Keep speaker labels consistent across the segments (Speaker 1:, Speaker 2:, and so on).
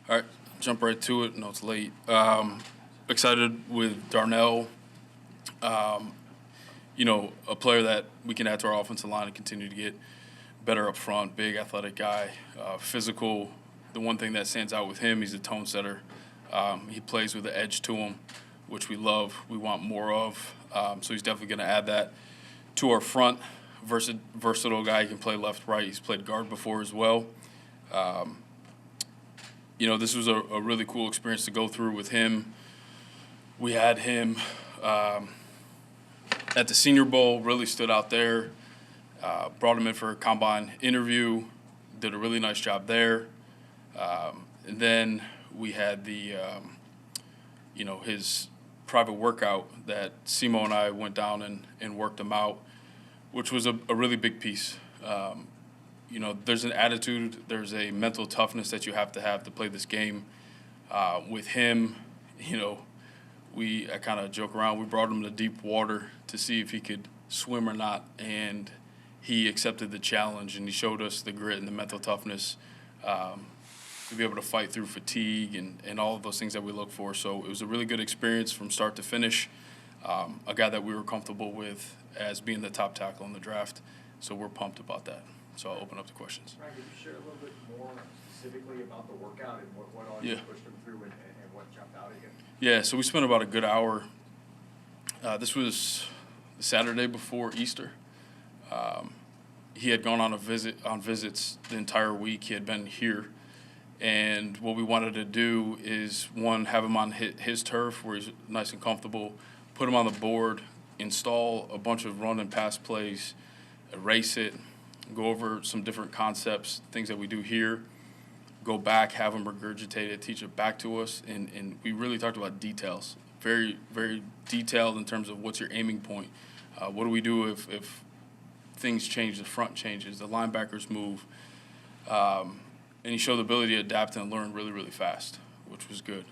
Speaker 1: All right, jump right to it. No, it's late. Excited with Darnell. Um, a player that we can add to our offensive line and continue to get better up front. Big, athletic guy, physical. The one thing that stands out with him, he's a tone setter. He plays with the edge to him, which we love. We want more of. So he's definitely going to add that to our front. Versatile guy. He can play left, right. He's played guard before as well. This was a really cool experience to go through with him. We had him at the Senior Bowl, really stood out there. Brought him in for a combine interview, did a really nice job there. And then we had his private workout that Simo and I went down and worked him out, which was a really big piece. There's an attitude, there's a mental toughness that you have to play this game. With him, I kind of joke around. We brought him to deep water to see if he could swim or not, and he accepted the challenge, and he showed us the grit and the mental toughness to be able to fight through fatigue and all of those things that we look for. So it was a really good experience from start to finish. A guy that we were comfortable with as being the top tackle in the draft, so we're pumped about that. So I'll open up the questions.
Speaker 2: Ryan, could you share a little bit more specifically about the workout and what all you pushed him through and what jumped out at you?
Speaker 1: Yeah, so we spent about a good hour. This was the Saturday before Easter. He had gone on visits the entire week. He had been here. And what we wanted to do is, one, have him on his turf where he's nice and comfortable, put him on the board, install a bunch of run and pass plays, erase it, go over some different concepts, things that we do here, go back, have him regurgitate it, teach it back to us. And we really talked about details, very, very detailed in terms of what's your aiming point. What do we do if things change, the front changes, the linebackers move. And he showed the ability to adapt and learn really, really fast, which was good.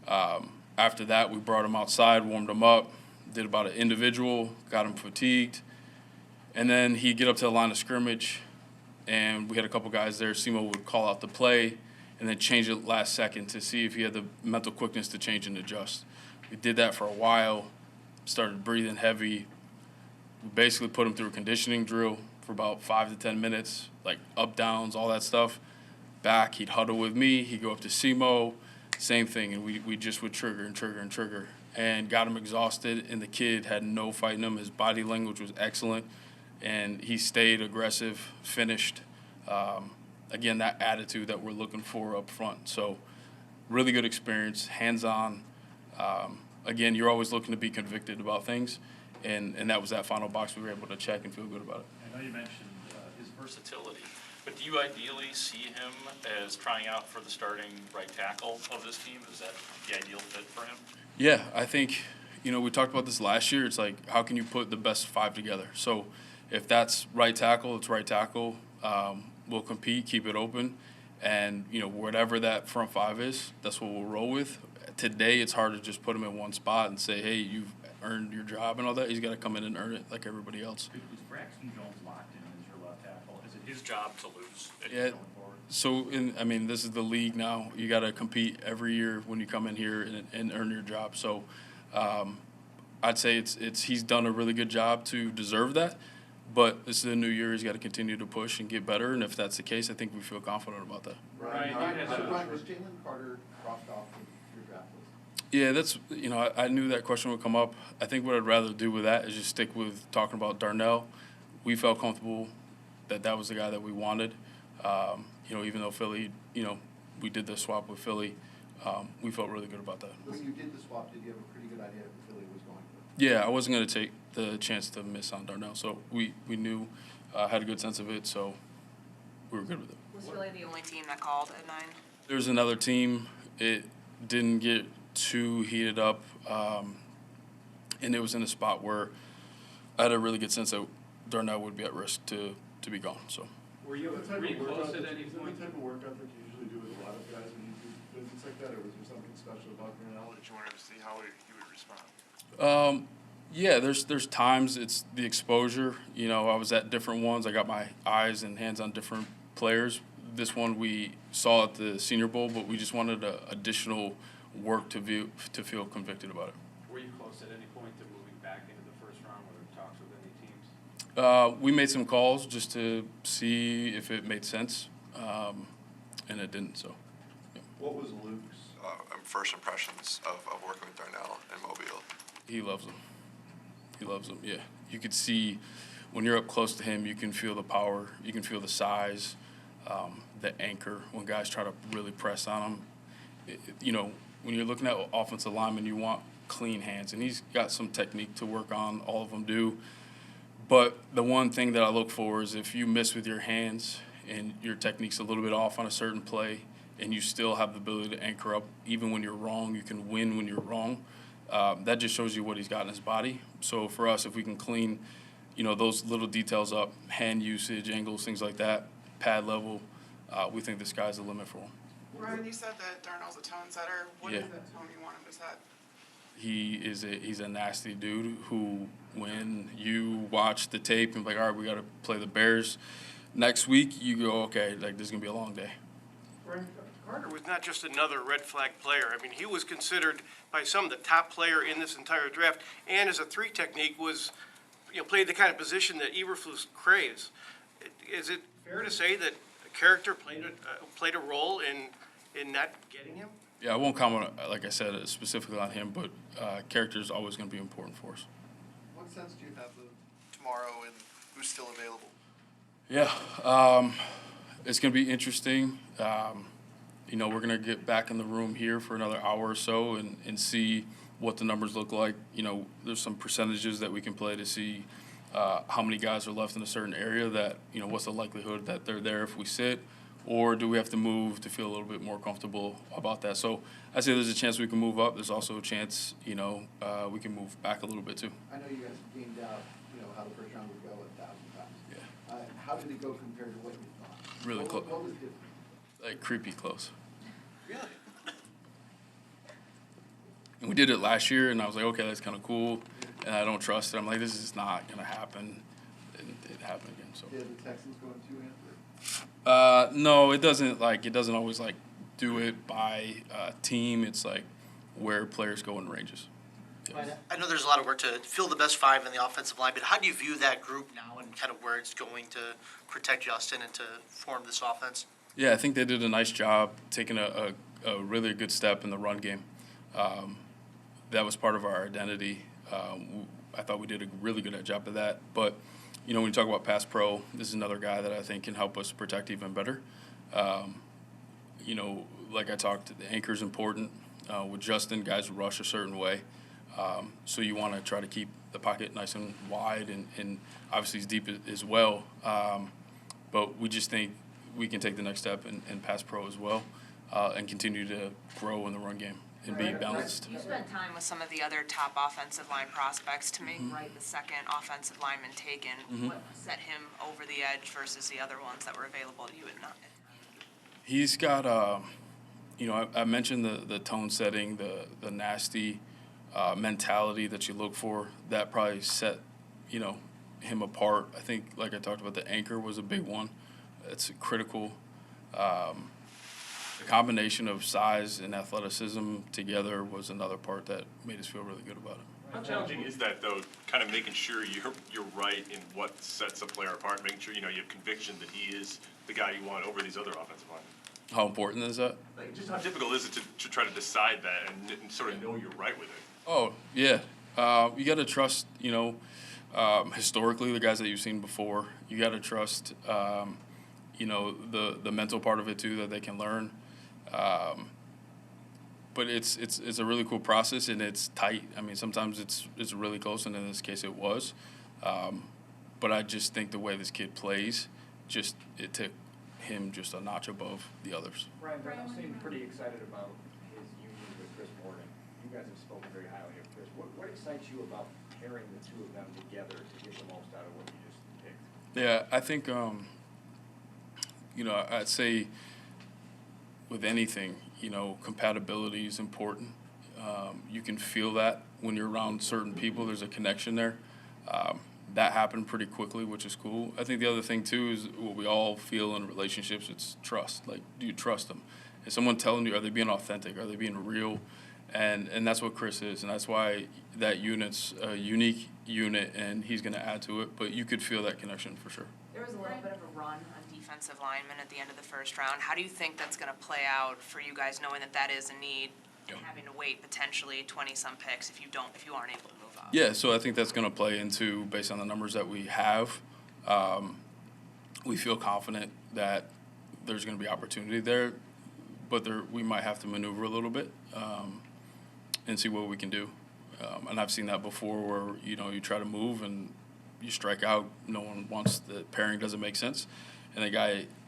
Speaker 1: After that, we brought him outside, warmed him up, did about an individual, got him fatigued. And then he'd get up to the line of scrimmage, and we had a couple guys there. Simo would call out the play and then change it last second to see if he had the mental quickness to change and adjust. We did that for a while, started breathing heavy. We basically put him through a conditioning drill for about 5 to 10 minutes, like up, downs, all that stuff. Back, he'd huddle with me. He'd go up to Simo, same thing, and we just would trigger and got him exhausted, and the kid had no fight in him. His body language was excellent, and he stayed aggressive, finished. Again, that attitude that we're looking for up front. So really good experience, hands-on. Again, you're always looking to be convicted about things, and that was that final box we were able to check and feel good about it.
Speaker 3: I know you mentioned his versatility, but do you ideally see him as trying out for the starting right tackle of this team? Is that the ideal fit for him?
Speaker 1: Yeah, I think, we talked about this last year. It's like, how can you put the best five together? So if that's right tackle, it's right tackle. We'll compete, keep it open, and, whatever that front five is, that's what we'll roll with. Today, it's hard to just put him in one spot and say, hey, you've earned your job and all that. He's got to come in and earn it like everybody else.
Speaker 3: Is Braxton Jones locked in as your left tackle? Is it his job to lose
Speaker 1: Yeah.
Speaker 3: going forward?
Speaker 1: So, this is the league now. You got to compete every year when you come in here and earn your job. So, I'd say he's done a really good job to deserve that. But this is a new year. He's got to continue to push and get better. And if that's the case, I think we feel confident about that.
Speaker 4: Ryan, was Jalen Carter crossed off your draft list?
Speaker 1: Yeah, that's, I knew that question would come up. I think what I'd rather do with that is just stick with talking about Darnell. We felt comfortable that was the guy that we wanted. Even though Philly, we did the swap with Philly, we felt really good about that.
Speaker 4: When you did the swap, did you have a pretty good idea who Philly was going for?
Speaker 1: Yeah, I wasn't going to take the chance to miss on Darnell, so we knew, had a good sense of it, so we were good with it.
Speaker 5: Was Philly the only team that called at 9?
Speaker 1: There's another team. It didn't get too heated up, and it was in a spot where I had a really good sense that Darnell would be at risk to be gone. So.
Speaker 6: Were you close at any point? What type of workout that you usually do with a lot of guys when you do visits like that, or was there something special about Darnell that you wanted to see how he would respond?
Speaker 1: Yeah, there's times it's the exposure. I was at different ones. I got my eyes and hands on different players. this one we saw at the Senior Bowl, but we just wanted additional work to feel convicted about it.
Speaker 7: Were you close at any point to moving back into the first round, whether talks with any teams?
Speaker 1: We made some calls just to see if it made sense, and it didn't. So, yeah.
Speaker 4: What was Luke's
Speaker 8: first impressions of working with Darnell in Mobile?
Speaker 1: He loves them. He loves them. Yeah, you could see when you're up close to him, you can feel the power, you can feel the size, the anchor. When guys try to really press on him, you know, when you're looking at offensive linemen, you want clean hands, and he's got some technique to work on. All of them do. But the one thing that I look for is if you miss with your hands and your technique's a little bit off on a certain play, and you still have the ability to anchor up even when you're wrong, you can win when you're wrong. That just shows you what he's got in his body. So for us, if we can clean, you know, those little details up, hand usage, angles, things like that, pad level, we think the sky's the limit for him.
Speaker 9: Ryan, you said that Darnell's a tone setter. What
Speaker 1: Yeah.
Speaker 9: is the tone you want him to set?
Speaker 1: He's a nasty dude who, when you watch the tape and be like, all right, we got to play the Bears next week, you go, okay, like this is gonna be a long day.
Speaker 10: Carter was not just another red flag player. I mean, he was considered by some the top player in this entire draft, and as a three technique was, you know, played the kind of position that Eberflus craves. Is it fair to say that character played a role in not getting him?
Speaker 1: Yeah, I won't comment, like I said, specifically on him, but character is always going to be important for us.
Speaker 4: What sense do you have of tomorrow and who's still available?
Speaker 1: Yeah, it's going to be interesting. You know, we're going to get back in the room here for another hour or so and see what the numbers look like. You know, there's some percentages that we can play to see how many guys are left in a certain area that, you know, what's the likelihood that they're there if we sit, or do we have to move to feel a little bit more comfortable about that? So I say there's a chance we can move up. There's also a chance, you know, we can move back a little bit too.
Speaker 4: I know you guys gamed out, you know, how the first round would go 1,000 times.
Speaker 1: Yeah.
Speaker 4: How did it go compared to what you thought?
Speaker 1: Really close.
Speaker 4: What was different?
Speaker 1: Like creepy close.
Speaker 4: Really?
Speaker 1: And we did it last year, and I was like, okay, that's kind of cool. And I don't trust it. I'm like, this is not going to happen. And it happened again. So.
Speaker 4: Did the Texans go in 2 answers?
Speaker 1: No, it doesn't. Like, it doesn't always like do it by team. It's like where players go in ranges. Yes.
Speaker 11: I know there's a lot of work to fill the best five in the offensive line, but how do you view that group now and kind of where it's going to protect Justin and to form this offense?
Speaker 1: Yeah, I think they did a nice job taking a really good step in the run game. That was part of our identity. I thought we did a really good job of that. But, you know, when you talk about pass pro, this is another guy that I think can help us protect even better. You know, like I talked, the anchor is important. With Justin, guys rush a certain way. So you want to try to keep the pocket nice and wide and obviously as deep as well. But we just think we can take the next step in pass pro as well and continue to grow in the run game and be balanced.
Speaker 5: You spent time with some of the other top offensive line prospects to make Wright the second offensive lineman taken. What set him over the edge versus the other ones that were available to you at not?
Speaker 1: He's got, you know, I mentioned the tone setting, the nasty mentality that you look for. That probably set, you know, him apart. I think, like I talked about, the anchor was a big one. It's critical. The combination of size and athleticism together was another part that made us feel really good about it.
Speaker 6: How challenging is that, though, kind of making sure you're right in what sets a player apart, making sure, you know, you have conviction that he is the guy you want over these other offensive linemen?
Speaker 1: How important is that?
Speaker 6: Like, just how difficult is it to try to decide that and sort of know you're right with it?
Speaker 1: Oh, yeah. You got to trust, you know, historically the guys that you've seen before. You got to trust, you know, the mental part of it too, that they can learn. But it's a really cool process, and it's tight. I mean, sometimes it's really close, and in this case it was. But I just think the way this kid plays, it took him just a notch above the others.
Speaker 2: Brian seemed pretty excited about his union with Chris Morgan. You guys have spoken very highly of Chris. What excites you about pairing the two of them together to get the most out of what you just picked?
Speaker 1: Yeah, I think, you know, I'd say with anything, you know, compatibility is important. You can feel that when you're around certain people. There's a connection there. that happened pretty quickly, which is cool. I think the other thing too is what we all feel in relationships. It's trust. Like, do you trust them? Is someone telling you? Are they being authentic? Are they being real? And that's what Chris is, and that's why that unit's a unique unit, and he's going to add to it. But you could feel that connection for sure.
Speaker 5: There was a little bit of a run on defensive linemen at the end of the first round. How do you think that's going to play out for you guys, knowing that that is a need, and having to wait potentially 20-some picks if you aren't able to move up?
Speaker 1: Yeah, so I think that's going to play into, based on the numbers that we have, we feel confident that there's going to be opportunity there, but we might have to maneuver a little bit and see what we can do. And I've seen that before where, you try to move and you strike out. No one wants, the pairing doesn't make sense. And the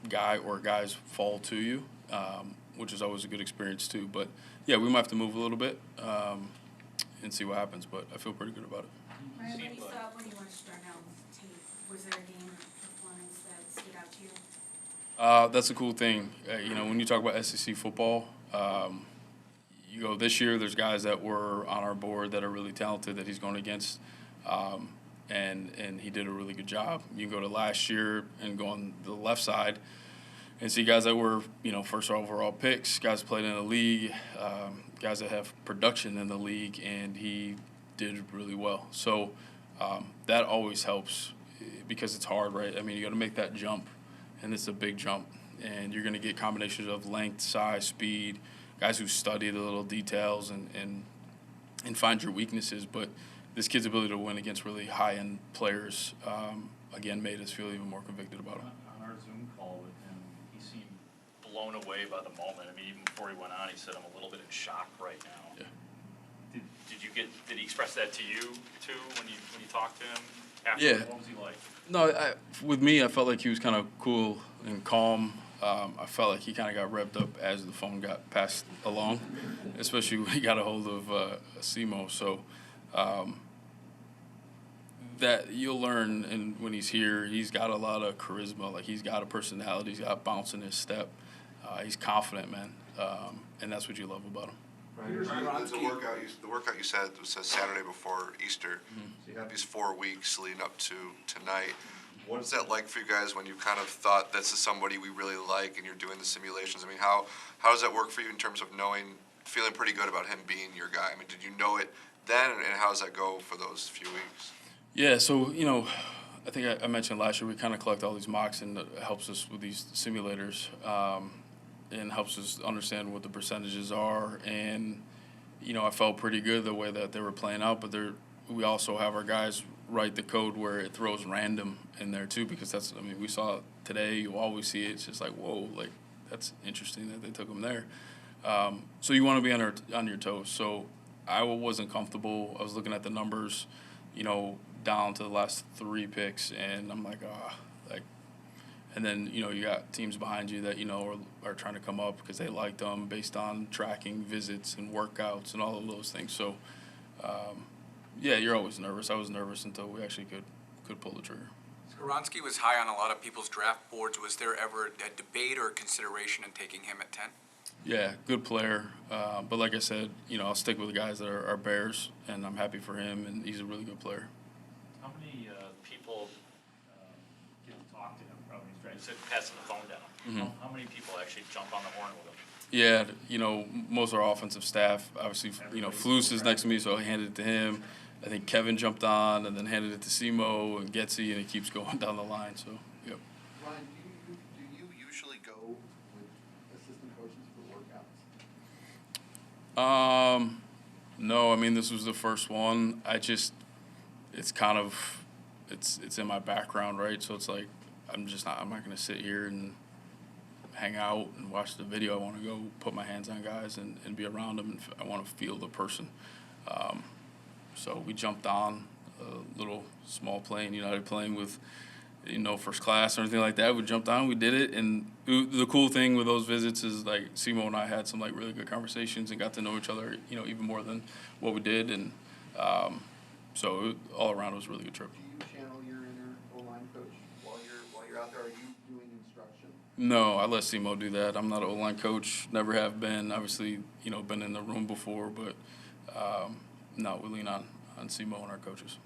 Speaker 1: guy or guys fall to you, which is always a good experience too. But, yeah, we might have to move a little bit and see what happens. But I feel pretty good about it.
Speaker 12: Ryan, when you watched Darnell's tape, was there a game or performance that stood out to you?
Speaker 1: That's a cool thing. When you talk about SEC football, you go this year, there's guys that were on our board that are really talented that he's going against, and he did a really good job. You can go to last year and go on the left side and see guys that were, first overall picks, guys played in the league, guys that have production in the league, and he did really well. So that always helps because it's hard, right? I mean, you got to make that jump, and it's a big jump, and you're going to get combinations of length, size, speed, guys who study the little details and find your weaknesses. But this kid's ability to win against really high-end players, again, made us feel even more convicted about him.
Speaker 3: On our Zoom call with him, he seemed blown away by the moment. I mean, even before he went on, he said, "I'm a little bit in shock right now."
Speaker 1: Yeah.
Speaker 3: Did he express that to you too when you talked to him after?
Speaker 1: Yeah.
Speaker 3: What was he like?
Speaker 1: No, with me, I felt like he was kind of cool and calm. I felt like he kind of got revved up as the phone got passed along, especially when he got a hold of Simo. So that you'll learn, and when he's here, he's got a lot of charisma. Like, he's got a personality. He's got bounce in his step. He's confident, man, and that's what you love about him.
Speaker 8: The workout you said was Saturday before Easter. So you have these 4 weeks leading up to tonight. What is that like for you guys when you kind of thought this is somebody we really like and you're doing the simulations? I mean, how does that work for you in terms of feeling pretty good about him being your guy? I mean, did you know it then, and how does that go for those few weeks?
Speaker 1: Yeah, so, I think I mentioned last year we kind of collect all these mocks, and it helps us with these simulators and helps us understand what the percentages are. And, I felt pretty good the way that they were playing out, but we also have our guys write the code where it throws random in there too, because we saw it today, you always see it, it's just like, whoa, like, that's interesting that they took him there. So you want to be on your toes. So I wasn't comfortable. I was looking at the numbers, down to the last 3 picks, and I'm like, and then, you got teams behind you that, are trying to come up because they liked them based on tracking visits and workouts and all of those things. So, yeah, you're always nervous. I was nervous until we actually could pull the trigger.
Speaker 13: Skoronski was high on a lot of people's draft boards. Was there ever a debate or consideration in taking him at 10?
Speaker 1: Yeah, good player. But like I said, I'll stick with the guys that are Bears, and I'm happy for him, and he's a really good player.
Speaker 3: How many people talk to him probably? He's passing the phone down.
Speaker 1: Mm-hmm.
Speaker 3: How many people actually jump on the horn with him?
Speaker 1: Yeah, most of our offensive staff, obviously, Flus is next to me, so I handed it to him. I think Kevin jumped on and then handed it to Simo and Getsy, and it keeps going down the line. So, yep.
Speaker 4: Ryan, do you usually go with assistant coaches for workouts?
Speaker 1: No, this was the first one. It's in my background, right? So it's like, I'm not going to sit here and hang out and watch the video. I want to go put my hands on guys and be around them, and I want to feel the person. So we jumped on a little small plane, United plane with, first class or anything like that. We jumped on, we did it, and the cool thing with those visits is, like, Simo and I had some, like, really good conversations and got to know each other, even more than what we did, and so all around it was a really good trip.
Speaker 4: Do you channel your inner O-line coach while you're out there? Are you doing instruction?
Speaker 1: No, I let Simo do that. I'm not an O-line coach, never have been. Obviously, been in the room before, but no, we lean on Simo and our coaches.